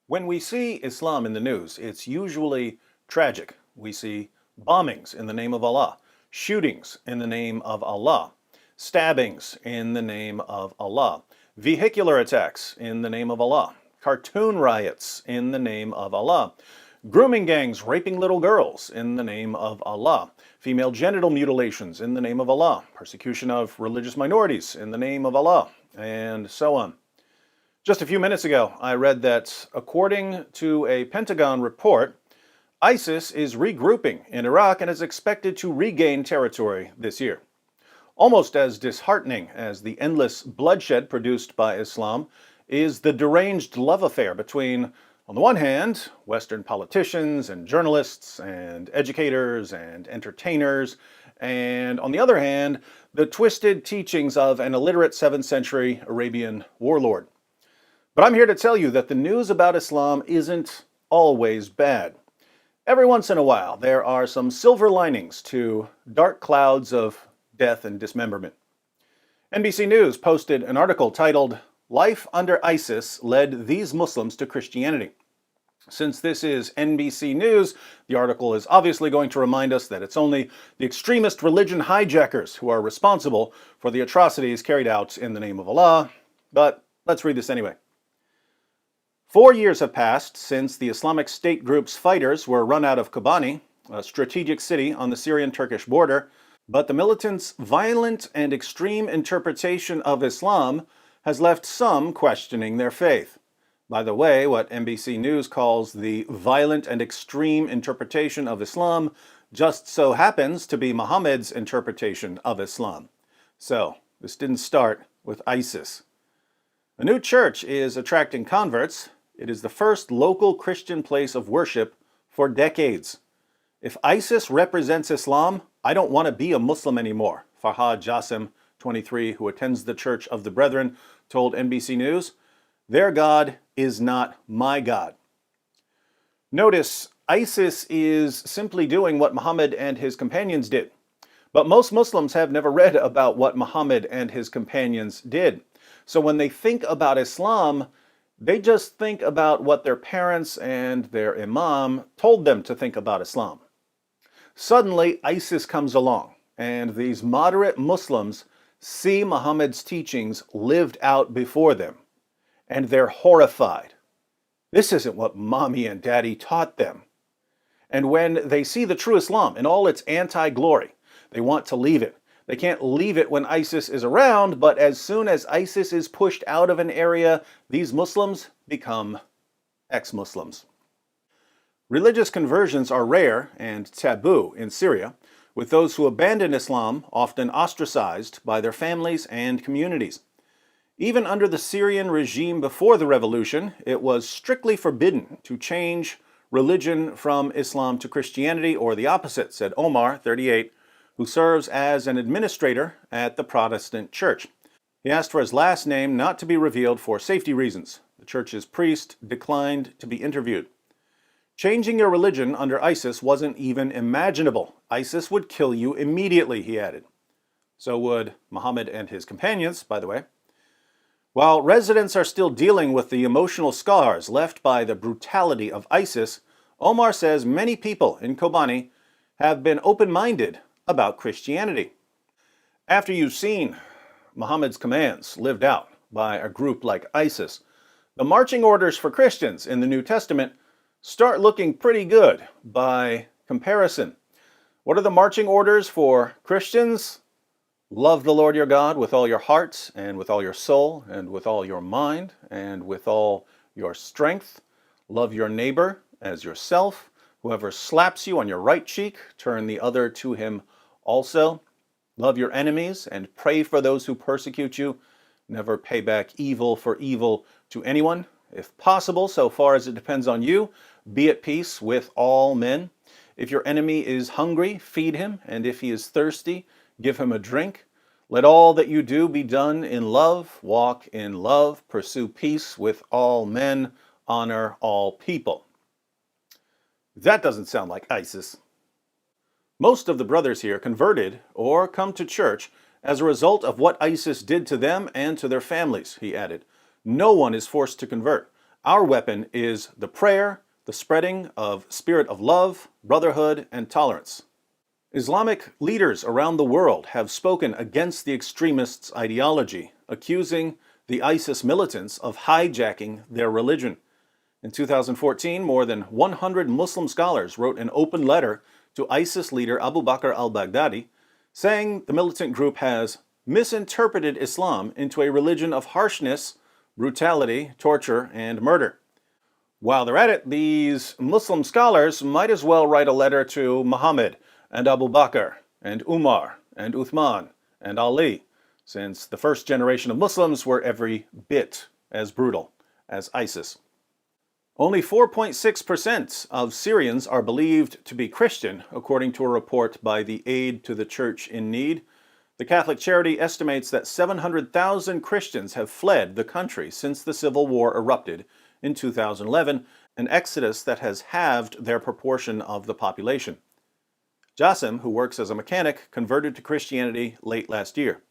When we see Islam in the news, it's usually tragic. We see bombings in the name of Allah, shootings in the name of Allah, stabbings in the name of Allah, vehicular attacks in the name of Allah, cartoon riots in the name of Allah, grooming gangs raping little girls in the name of Allah, female genital mutilations in the name of Allah, persecution of religious minorities in the name of Allah, and so on. Just a few minutes ago, I read that according to a Pentagon report, ISIS is regrouping in Iraq and is expected to regain territory this year. Almost as disheartening as the endless bloodshed produced by Islam is the deranged love affair between, on the one hand, Western politicians and journalists and educators and entertainers, and on the other hand, the twisted teachings of an illiterate 7th century Arabian warlord. But I'm here to tell you that the news about Islam isn't always bad. Every once in a while, there are some silver linings to dark clouds of death and dismemberment. NBC News posted an article titled, "Life Under ISIS Led These Muslims to Christianity." Since this is NBC News, the article is obviously going to remind us that it's only the extremist religion hijackers who are responsible for the atrocities carried out in the name of Allah. But let's read this anyway. 4 years have passed since the Islamic State group's fighters were run out of Kobani, a strategic city on the Syrian-Turkish border, but the militants' violent and extreme interpretation of Islam has left some questioning their faith. By the way, what NBC News calls the violent and extreme interpretation of Islam just so happens to be Muhammad's interpretation of Islam. So, this didn't start with ISIS. A new church is attracting converts. It is the first local Christian place of worship for decades. If ISIS represents Islam, I don't want to be a Muslim anymore, Farhad Jassim, 23, who attends the Church of the Brethren, told NBC News. Their God is not my God. Notice, ISIS is simply doing what Muhammad and his companions did. But most Muslims have never read about what Muhammad and his companions did. So when they think about Islam, they just think about what their parents and their imam told them to think about Islam. Suddenly, ISIS comes along, and these moderate Muslims see Muhammad's teachings lived out before them, and they're horrified. This isn't what mommy and daddy taught them. And when they see the true Islam in all its anti-glory, they want to leave it. They can't leave it when ISIS is around, but as soon as ISIS is pushed out of an area, these Muslims become ex-Muslims. Religious conversions are rare and taboo in Syria, with those who abandon Islam often ostracized by their families and communities. Even under the Syrian regime before the revolution, it was strictly forbidden to change religion from Islam to Christianity or the opposite, said Omar, 38, who serves as an administrator at the Protestant Church. He asked for his last name not to be revealed for safety reasons. The church's priest declined to be interviewed. Changing your religion under ISIS wasn't even imaginable. ISIS would kill you immediately, he added. So would Muhammad and his companions, by the way. While residents are still dealing with the emotional scars left by the brutality of ISIS, Omar says many people in Kobani have been open-minded about Christianity. After you've seen Muhammad's commands lived out by a group like ISIS, the marching orders for Christians in the New Testament start looking pretty good by comparison. What are the marching orders for Christians? Love the Lord your God with all your heart and with all your soul and with all your mind and with all your strength. Love your neighbor as yourself. Whoever slaps you on your right cheek, turn the other to him also. Love your enemies and pray for those who persecute you. Never pay back evil for evil to anyone. If possible, so far as it depends on you, be at peace with all men. If your enemy is hungry, feed him, and if he is thirsty, give him a drink. Let all that you do be done in love. Walk in love. Pursue peace with all men. Honor all people. That doesn't sound like ISIS. Most of the brothers here converted or come to church as a result of what ISIS did to them and to their families, he added. No one is forced to convert. Our weapon is the prayer, the spreading of spirit of love, brotherhood, and tolerance. Islamic leaders around the world have spoken against the extremists' ideology, accusing the ISIS militants of hijacking their religion. In 2014, more than 100 Muslim scholars wrote an open letter to ISIS leader Abu Bakr al-Baghdadi, saying the militant group has misinterpreted Islam into a religion of harshness, brutality, torture, and murder. While they're at it, these Muslim scholars might as well write a letter to Muhammad and Abu Bakr and Umar and Uthman and Ali, since the first generation of Muslims were every bit as brutal as ISIS. Only 4.6% of Syrians are believed to be Christian, according to a report by the Aid to the Church in Need. The Catholic charity estimates that 700,000 Christians have fled the country since the civil war erupted in 2011, an exodus that has halved their proportion of the population. Jassim, who works as a mechanic, converted to Christianity late last year.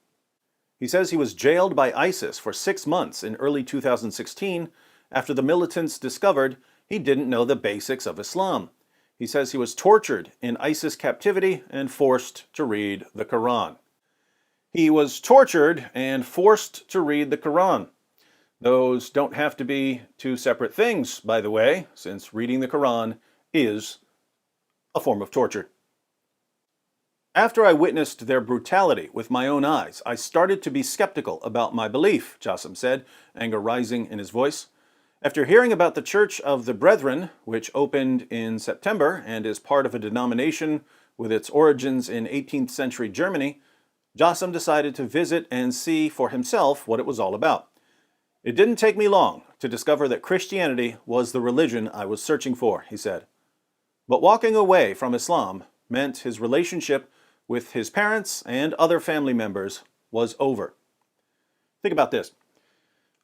He says he was jailed by ISIS for 6 months in early 2016 after the militants discovered he didn't know the basics of Islam. He says he was tortured in ISIS captivity and forced to read the Quran. He was tortured and forced to read the Quran. Those don't have to be two separate things, by the way, since reading the Quran is a form of torture. After I witnessed their brutality with my own eyes, I started to be skeptical about my belief, Jassim said, anger rising in his voice. After hearing about the Church of the Brethren, which opened in September and is part of a denomination with its origins in 18th century Germany, Jassim decided to visit and see for himself what it was all about. It didn't take me long to discover that Christianity was the religion I was searching for, he said. But walking away from Islam meant his relationship with his parents and other family members was over. Think about this.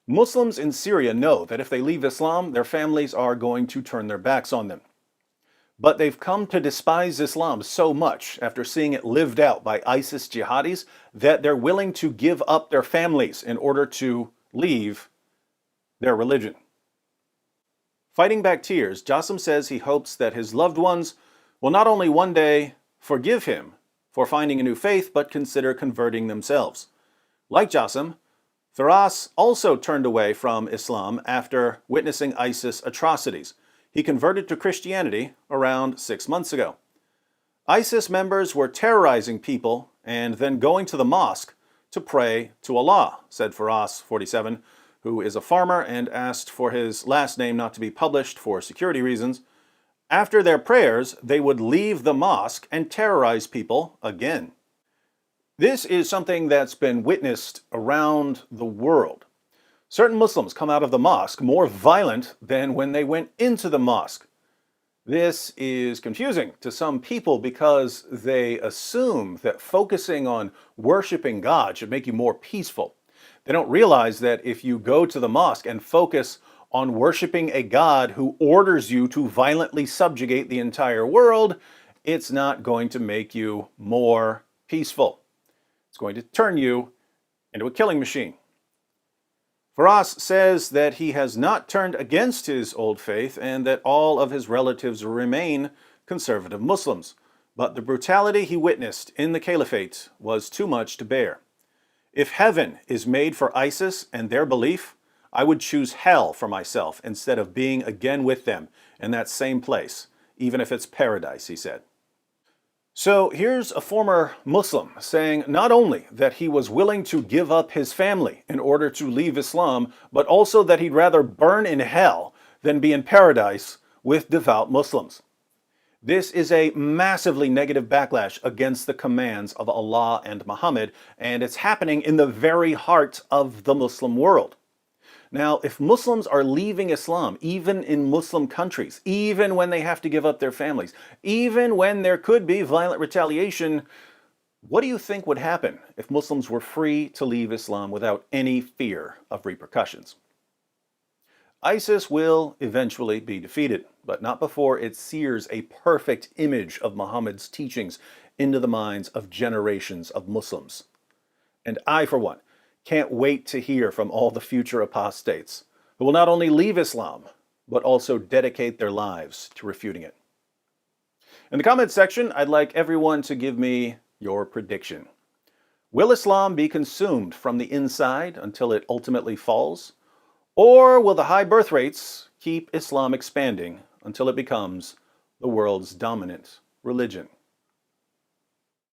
Muslims in Syria know that if they leave Islam, their families are going to turn their backs on them. But they've come to despise Islam so much after seeing it lived out by ISIS jihadis that they're willing to give up their families in order to leave their religion. Fighting back tears, Jassim says he hopes that his loved ones will not only one day forgive him for finding a new faith, but consider converting themselves. Like Jassim, Firas also turned away from Islam after witnessing ISIS atrocities. He converted to Christianity around 6 months ago. ISIS members were terrorizing people and then going to the mosque to pray to Allah, said Firas, 47, who is a farmer and asked for his last name not to be published for security reasons. After their prayers, they would leave the mosque and terrorize people again. This is something that's been witnessed around the world. Certain Muslims come out of the mosque more violent than when they went into the mosque. This is confusing to some people because they assume that focusing on worshiping God should make you more peaceful. They don't realize that if you go to the mosque and focus on worshiping a God who orders you to violently subjugate the entire world, it's not going to make you more peaceful. It's going to turn you into a killing machine. Firas says that he has not turned against his old faith and that all of his relatives remain conservative Muslims. But the brutality he witnessed in the caliphate was too much to bear. If heaven is made for ISIS and their belief, I would choose hell for myself instead of being again with them in that same place, even if it's paradise, he said. So here's a former Muslim saying not only that he was willing to give up his family in order to leave Islam, but also that he'd rather burn in hell than be in paradise with devout Muslims. This is a massively negative backlash against the commands of Allah and Muhammad, and it's happening in the very heart of the Muslim world. Now, if Muslims are leaving Islam, even in Muslim countries, even when they have to give up their families, even when there could be violent retaliation, what do you think would happen if Muslims were free to leave Islam without any fear of repercussions? ISIS will eventually be defeated, but not before it sears a perfect image of Muhammad's teachings into the minds of generations of Muslims. And I, for one, can't wait to hear from all the future apostates who will not only leave Islam, but also dedicate their lives to refuting it. In the comments section, I'd like everyone to give me your prediction. Will Islam be consumed from the inside until it ultimately falls? Or will the high birth rates keep Islam expanding until it becomes the world's dominant religion?